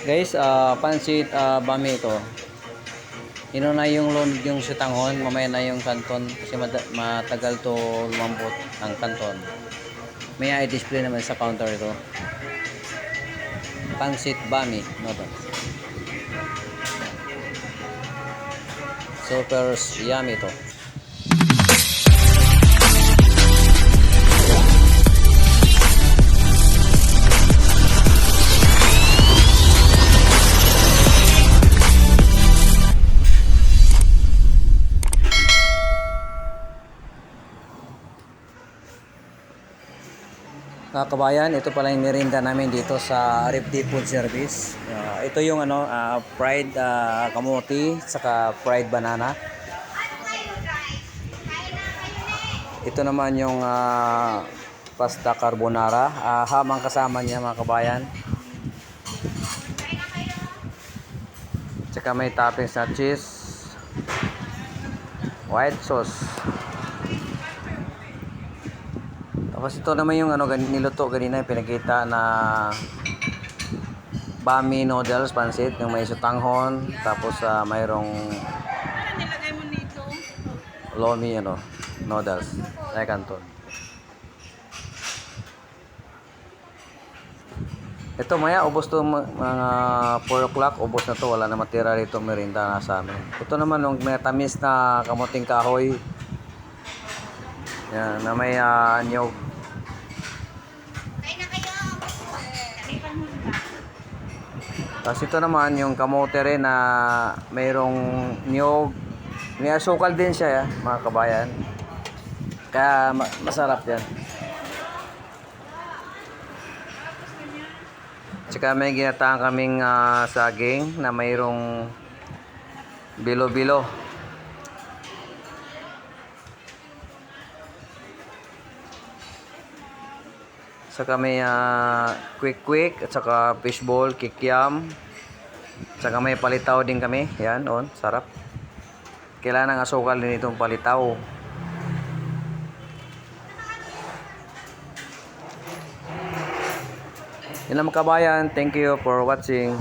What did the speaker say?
Guys, pansit bami ito. Inuna yung lunod yung sitanghon, mamaya na yung kanton kasi matagal to lumambot ang kanton. May i-display naman sa counter ito. Pansit bami, noodles. Super yummy ito. Mga kabayan, ito pala yung merinda namin dito sa RFD Food Service. Ito yung fried kamuti saka fried banana. Ito naman yung pasta carbonara. Hamang kasama niya mga kabayan. Tsaka may toppings na cheese, white sauce. Tapos ito naman yung niluto kanina yung pinakita na bami noodles, pansit, yung may sutanghon, tapos mayroong lomi noodles, ay kanton. Ito maya ubos to mga 4 o'clock, ubos na to, wala na matira rito merinda na sa amin. Ito naman yung may tamis na kamuting kahoy. Yan, na may niyog. Tapos ito naman yung kamote rin na mayroong niyog. May asukal din siya mga kabayan. Kaya masarap yan. Tsaka may ginataang kaming saging na mayroong bilo-bilo. Saka may quick at saka fishball, kikiam. Saka may palitaw din kami. Yan, sarap. Kailangan ng asukal din itong palitaw. Yun lang mga kabayan. Thank you for watching.